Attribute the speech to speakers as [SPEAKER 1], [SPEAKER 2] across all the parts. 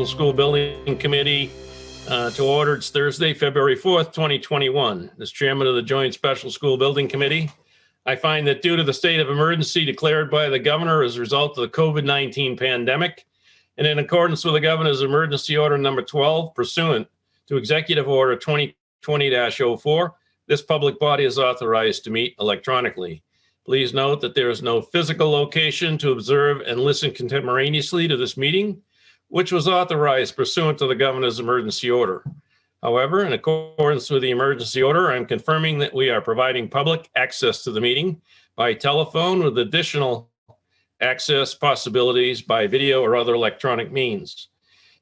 [SPEAKER 1] Municipal School Building Committee to order. It's Thursday, February 4th, 2021. As chairman of the Joint Special School Building Committee, I find that due to the state of emergency declared by the governor as a result of the COVID-19 pandemic, and in accordance with the governor's emergency order number 12, pursuant to Executive Order 2020-04, this public body is authorized to meet electronically. Please note that there is no physical location to observe and listen contemporaneously to this meeting, which was authorized pursuant to the governor's emergency order. However, in accordance with the emergency order, I'm confirming that we are providing public access to the meeting by telephone with additional access possibilities by video or other electronic means.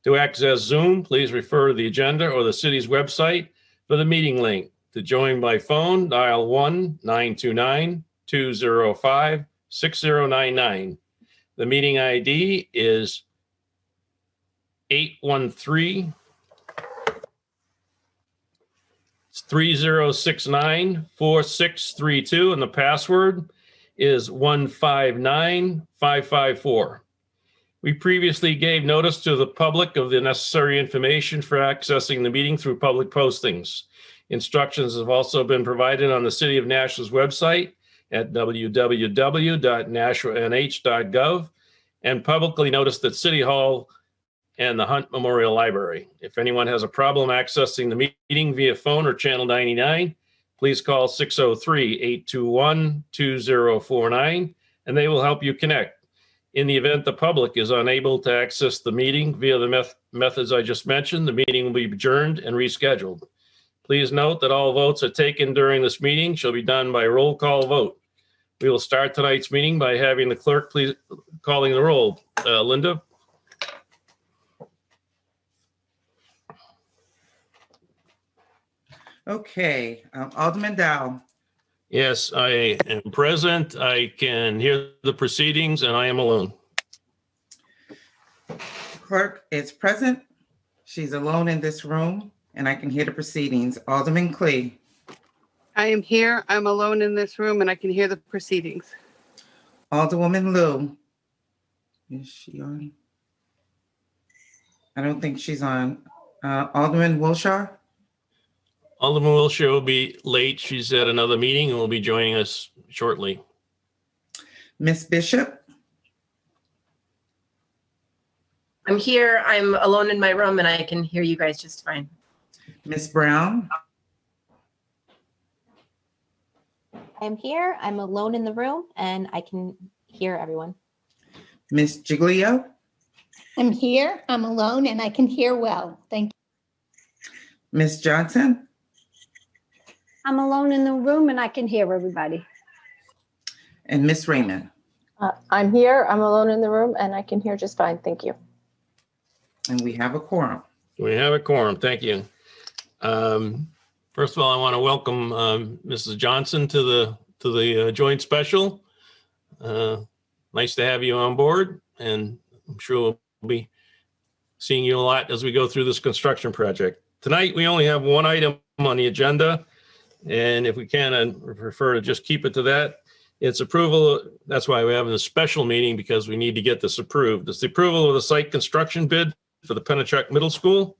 [SPEAKER 1] To access Zoom, please refer to the agenda or the city's website for the meeting link. To join by phone, dial 1-929-205-6099. The meeting ID is 813-3069-4632, and the password is 159554. We previously gave notice to the public of the necessary information for accessing the meeting through public postings. Instructions have also been provided on the City of Nashua's website at www.nashuanh.gov and publicly noticed at City Hall and the Hunt Memorial Library. If anyone has a problem accessing the meeting via phone or channel 99, please call 603-821-2049 and they will help you connect. In the event the public is unable to access the meeting via the methods I just mentioned, the meeting will be adjourned and rescheduled. Please note that all votes are taken during this meeting shall be done by roll call vote. We will start tonight's meeting by having the clerk please calling the roll. Linda?
[SPEAKER 2] Okay, Alderman Dow.
[SPEAKER 1] Yes, I am present. I can hear the proceedings and I am alone.
[SPEAKER 2] Clerk is present. She's alone in this room and I can hear the proceedings. Alderman Clee.
[SPEAKER 3] I am here. I'm alone in this room and I can hear the proceedings.
[SPEAKER 2] Alderwoman Liu. Is she on? I don't think she's on. Alderman Wilshire.
[SPEAKER 1] Alderman Wilshire will be late. She's at another meeting and will be joining us shortly.
[SPEAKER 2] Miss Bishop.
[SPEAKER 4] I'm here. I'm alone in my room and I can hear you guys just fine.
[SPEAKER 2] Miss Brown.
[SPEAKER 5] I'm here. I'm alone in the room and I can hear everyone.
[SPEAKER 2] Miss Giglio.
[SPEAKER 6] I'm here. I'm alone and I can hear well. Thank you.
[SPEAKER 2] Miss Johnson.
[SPEAKER 7] I'm alone in the room and I can hear everybody.
[SPEAKER 2] And Miss Raymond.
[SPEAKER 8] I'm here. I'm alone in the room and I can hear just fine. Thank you.
[SPEAKER 2] And we have a quorum.
[SPEAKER 1] We have a quorum. Thank you. First of all, I want to welcome Mrs. Johnson to the joint special. Nice to have you on board, and I'm sure we'll be seeing you a lot as we go through this construction project. Tonight, we only have one item on the agenda, and if we can, I'd prefer to just keep it to that. It's approval. That's why we're having a special meeting, because we need to get this approved. It's the approval of the site construction bid for the Pennichuck Middle School.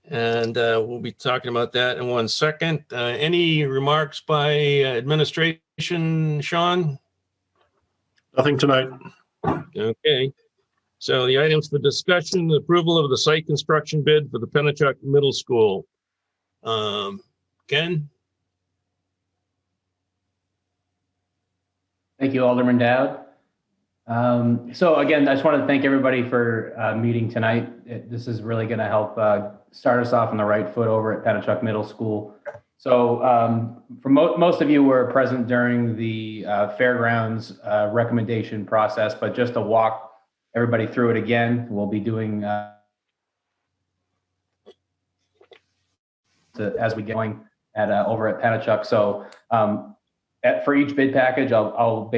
[SPEAKER 1] And we'll be talking about that in 1 second. Any remarks by administration, Sean?
[SPEAKER 9] Nothing tonight.
[SPEAKER 1] Okay. So the items for discussion: the approval of the site construction bid for the Pennichuck Middle School. Ken?
[SPEAKER 10] Thank you, Alderman Dowd. So again, I just want to thank everybody for meeting tonight. This is really going to help start us off on the right foot over at Pennichuck Middle School. So for most of you were present during the fairgrounds recommendation process, but just to walk everybody through it again, we'll be doing as we get going at over at Pennichuck. So for each bid package, I'll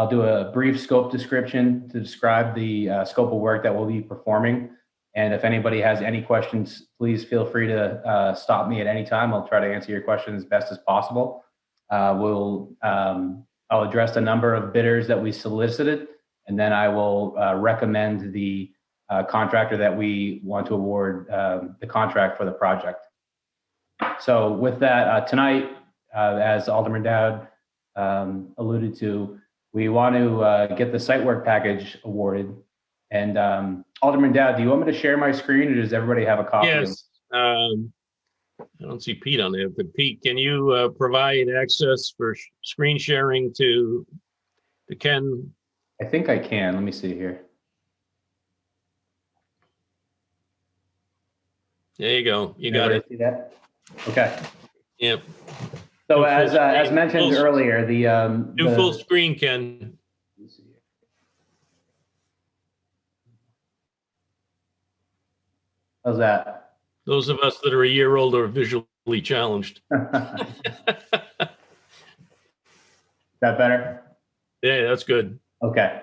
[SPEAKER 10] do a brief scope description to describe the scope of work that we'll be performing. And if anybody has any questions, please feel free to stop me at any time. I'll try to answer your question as best as possible. I'll address the number of bidders that we solicited, and then I will recommend the contractor that we want to award the contract for the project. So with that, tonight, as Alderman Dowd alluded to, we want to get the site work package awarded. And Alderman Dowd, do you want me to share my screen, or does everybody have a copy?
[SPEAKER 1] Yes. I don't see Pete on there, but Pete, can you provide access for screen sharing to Ken?
[SPEAKER 10] I think I can. Let me see here.
[SPEAKER 1] There you go. You got it.
[SPEAKER 10] See that? Okay.
[SPEAKER 1] Yep.
[SPEAKER 10] So
[SPEAKER 1] Do
[SPEAKER 10] as
[SPEAKER 1] full
[SPEAKER 10] as
[SPEAKER 1] screen.
[SPEAKER 10] mentioned
[SPEAKER 1] Full-
[SPEAKER 10] earlier,
[SPEAKER 1] Do full screen, Ken.
[SPEAKER 10] How's that?
[SPEAKER 1] Those of us that are a year older are visually challenged.
[SPEAKER 10] That better?
[SPEAKER 1] Yeah, that's good.
[SPEAKER 10] Okay.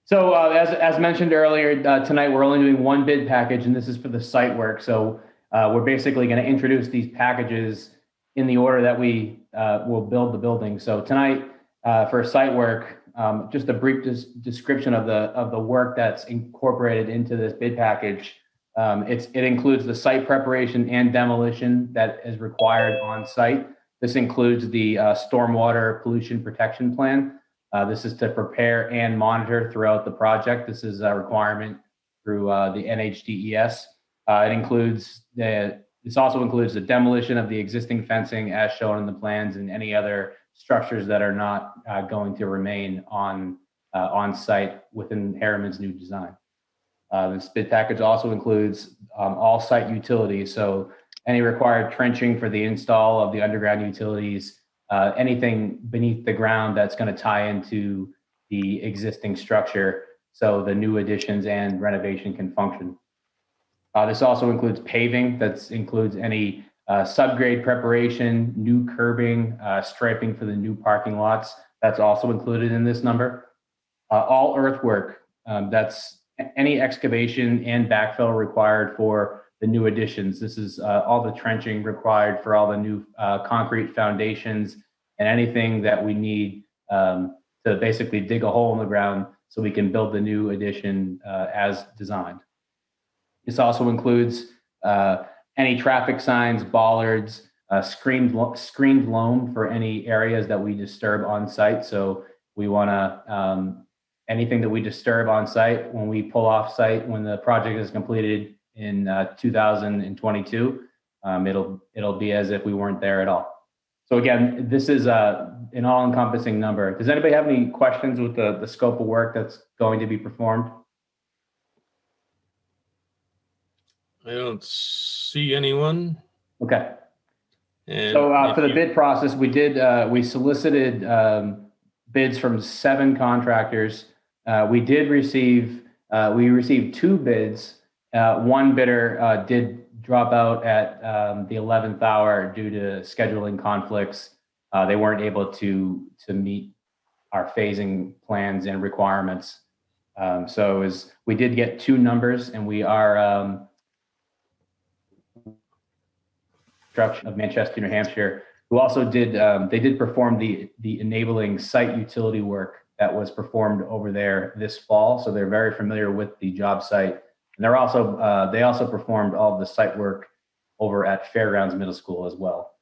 [SPEAKER 10] So as mentioned earlier, tonight we're only doing one bid package, and this is for the site work. So we're basically going to introduce these packages in the order that we will build the building. So tonight for site work, just a brief description of the work that's incorporated into this bid package. It includes the site preparation and demolition that is required on site. This includes the stormwater pollution protection plan. This is to prepare and monitor throughout the project. This is a requirement through the NHDES. This also includes the demolition of the existing fencing as shown in the plans and any other structures that are not going to remain on site within Harriman's new design. This bid package also includes all site utilities. So any required trenching for the install of the underground utilities, anything beneath the ground that's going to tie into the existing structure so the new additions and renovation can function. This also includes paving. That includes any subgrade preparation, new curbing, striping for the new parking lots. That's also included in this number. All earthwork, that's any excavation and backfill required for the new additions. This is all the trenching required for all the new concrete foundations and anything that we need to basically dig a hole in the ground so we can build the new addition as designed. This also includes any traffic signs, bollards, screened loam for any areas that we disturb on site. So we want to, anything that we disturb on site when we pull off site, when the project is completed in 2022, it'll be as if we weren't there at all. So again, this is an all-encompassing number. Does anybody have any questions with the scope of work that's going to be performed?
[SPEAKER 1] I don't see anyone.
[SPEAKER 10] Okay.
[SPEAKER 1] And
[SPEAKER 10] So for the
[SPEAKER 1] if
[SPEAKER 10] bid process, we solicited bids from 7 contractors. We received 2 bids. One bidder did drop out at the 11th hour due to scheduling conflicts. They weren't able to meet our phasing plans and requirements. So we did get 2 numbers, and we are of Manchester, New Hampshire, who also did perform the enabling site utility work that was performed over there this fall. So they're very familiar with the job site. And they also performed all of the site work over at Fairgrounds Middle School as well.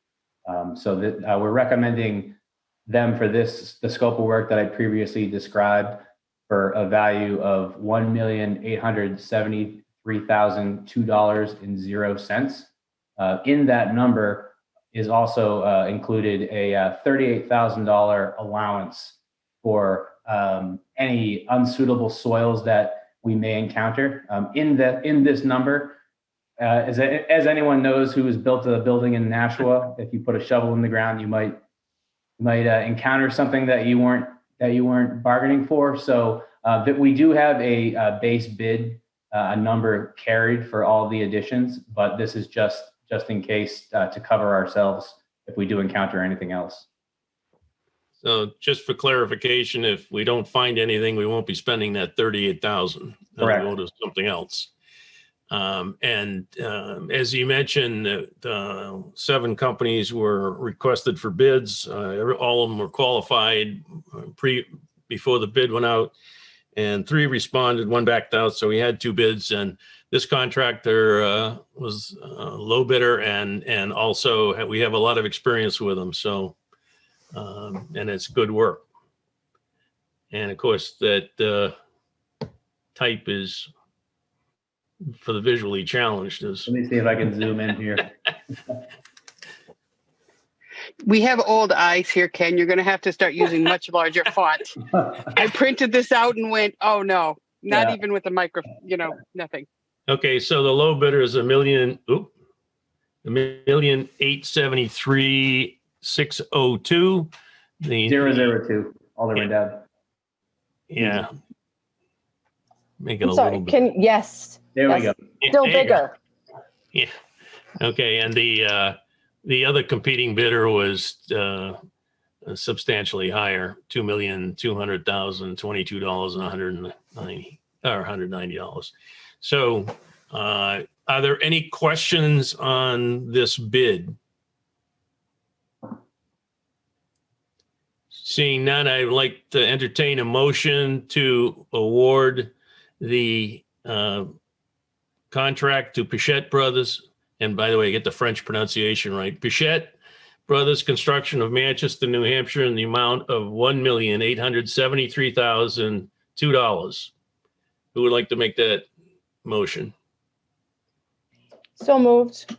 [SPEAKER 10] So we're recommending them for the scope of work that I previously described for a value of $1,873,002.00. In that number is also included a $38,000 allowance for any unsuitable soils that we may encounter. In this number, as anyone knows who has built a building in Nashua, if you put a shovel in the ground, you might encounter something that you weren't bargaining for. So that we do have a base bid, a number carried for all the additions, but this is just in case to cover ourselves if we do encounter anything else.
[SPEAKER 1] So just for clarification, if we don't find anything, we won't be spending that $38,000.
[SPEAKER 10] Correct.
[SPEAKER 1] We'll go to something else. As you mentioned, the 7 companies were requested for bids. All of them were qualified before the bid went out. and 3 responded, 1 backed out. So we had 2 bids, and this contractor was a low bidder, and also we have a lot of experience with them. So, and it's good work. And of course, that type is for the visually challenged. Is
[SPEAKER 10] Let me see if I can zoom in here.
[SPEAKER 3] We have old eyes here, Ken. You're going to have to start using much larger font. I printed this out and went, oh no, not
[SPEAKER 10] Yeah.
[SPEAKER 3] even with a micro, nothing.
[SPEAKER 1] okay. So the low bidder is $1,873,602. The
[SPEAKER 10] 002, Alderman Deb.
[SPEAKER 1] yeah, make it
[SPEAKER 8] I'm
[SPEAKER 1] a
[SPEAKER 8] sorry.
[SPEAKER 1] little bit.
[SPEAKER 8] Yes.
[SPEAKER 10] There we
[SPEAKER 8] Yes.
[SPEAKER 10] go.
[SPEAKER 8] Still
[SPEAKER 1] There you go.
[SPEAKER 8] bigger.
[SPEAKER 1] Yeah. Okay. And the other competing bidder was substantially higher, $2,200,022 and $190. So, are there any questions on this bid? Seeing none, I'd like to entertain a motion to award the contract to Pichette Brothers. And by the way, get the French pronunciation right. Pichette Brothers Construction of Manchester, New Hampshire, in the amount of $1,873,002. Who would like to make that motion?
[SPEAKER 8] So moved.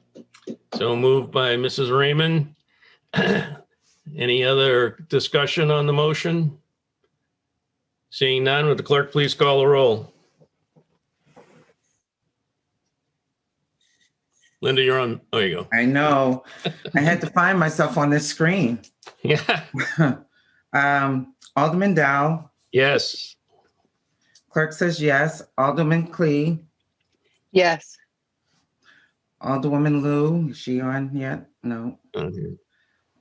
[SPEAKER 1] So moved by Mrs. Raymond. Any other discussion on the motion? Seeing none, would the clerk please call the roll? Linda, you're on. Oh, you go.
[SPEAKER 2] I know. I had to find myself on this screen.
[SPEAKER 1] Yeah.
[SPEAKER 2] Alderman Dow,
[SPEAKER 1] Yes.
[SPEAKER 2] clerk says yes. Alderman Clee,
[SPEAKER 3] Yes.
[SPEAKER 2] Alderwoman Lou, is she on yet? No.
[SPEAKER 1] Okay.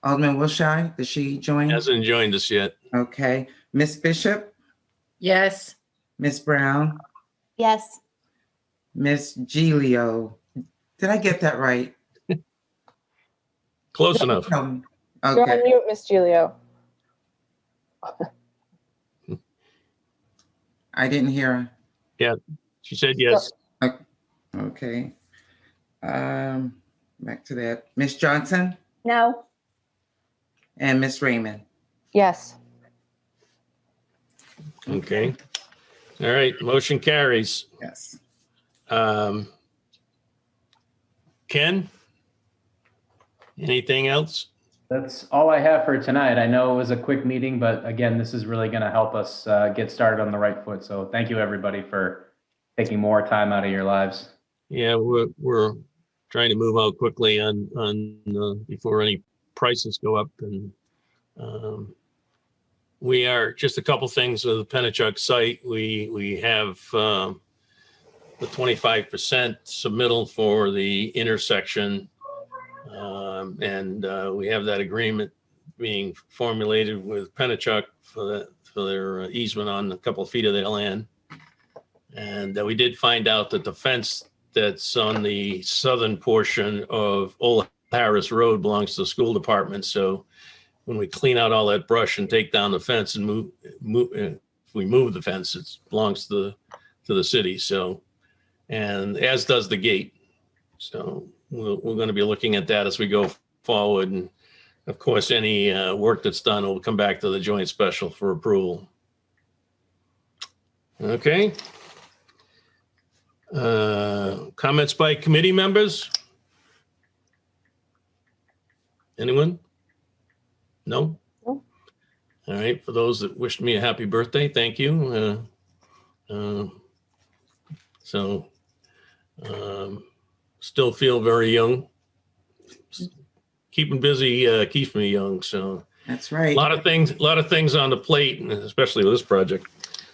[SPEAKER 2] Alderman Wilshire, did she join?
[SPEAKER 1] Hasn't joined us yet.
[SPEAKER 2] Okay. Miss Bishop,
[SPEAKER 4] Yes.
[SPEAKER 2] Miss Brown,
[SPEAKER 5] Yes.
[SPEAKER 2] Miss Gilio. Did I get that right?
[SPEAKER 1] Close enough.
[SPEAKER 2] No.
[SPEAKER 8] You're
[SPEAKER 2] Okay.
[SPEAKER 8] on mute, Miss Gilio.
[SPEAKER 2] I didn't hear her.
[SPEAKER 1] She said yes.
[SPEAKER 2] Okay. Back to that. Miss Johnson
[SPEAKER 7] No.
[SPEAKER 2] and Miss Raymond.
[SPEAKER 8] Yes.
[SPEAKER 1] Okay. All right. Motion carries.
[SPEAKER 2] Yes.
[SPEAKER 1] Ken? Anything else?
[SPEAKER 10] That's all I have for tonight. I know it was a quick meeting, but again, this is really going to help us get started on the right foot. So thank you, everybody, for taking more time out of your lives.
[SPEAKER 1] Yeah, we're trying to move out quickly on before any prices go up, and we are just a couple things with the Pennichuck site. We have the 25% submittal for the intersection, and we have that agreement being formulated with Pennichuck for their easement on a couple of feet of their land. And we did find out that the fence that's on the southern portion of Old Harris Road belongs to the school department. So when we clean out all that brush and take down the fence and if we move the fence, it belongs to the city. So, and as does the gate. So we're going to be looking at that as we go forward. And of course, any work that's done will come back to the joint special for approval. Okay. Comments by committee members? Anyone? No?
[SPEAKER 8] No.
[SPEAKER 1] All right. For those that wished me a happy birthday, thank you. Still feel very young. Keeping busy keeps me young. So
[SPEAKER 2] That's
[SPEAKER 1] a
[SPEAKER 2] right.
[SPEAKER 1] lot of things on the plate, especially with this project.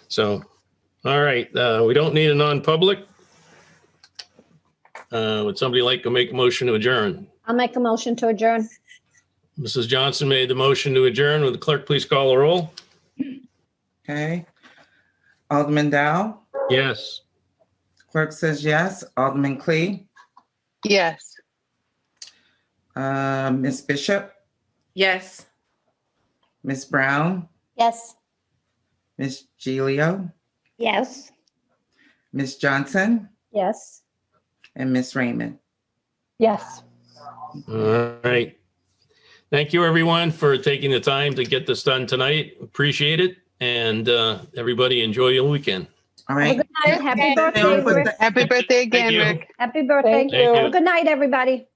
[SPEAKER 1] So, all right. We don't need a non-public. Would somebody like to make a motion to adjourn?
[SPEAKER 7] I'll make a motion to adjourn.
[SPEAKER 1] Mrs. Johnson made the motion to adjourn. Would the clerk please call the roll?
[SPEAKER 2] Okay. Alderman Dow,
[SPEAKER 1] Yes.
[SPEAKER 2] clerk says yes. Alderman Clee,
[SPEAKER 3] Yes.
[SPEAKER 2] Miss Bishop,
[SPEAKER 4] Yes.
[SPEAKER 2] Miss Brown,
[SPEAKER 5] Yes.
[SPEAKER 2] Miss Gilio,
[SPEAKER 6] Yes.
[SPEAKER 2] Ms. Johnson,
[SPEAKER 7] Yes.
[SPEAKER 2] and Ms. Raymond.
[SPEAKER 8] Yes.
[SPEAKER 1] All right. Thank you, everyone, for taking the time to get this done tonight. Appreciate it. And everybody enjoy your weekend.
[SPEAKER 2] All
[SPEAKER 7] Have a
[SPEAKER 2] right.
[SPEAKER 7] good night. Happy
[SPEAKER 2] Thank you.
[SPEAKER 7] birthday, Rick.
[SPEAKER 3] Happy birthday again,
[SPEAKER 1] you.
[SPEAKER 3] Rick.
[SPEAKER 7] Happy birthday.
[SPEAKER 8] Thank you.
[SPEAKER 1] Thank
[SPEAKER 7] Have
[SPEAKER 1] you.
[SPEAKER 7] a good night, everybody.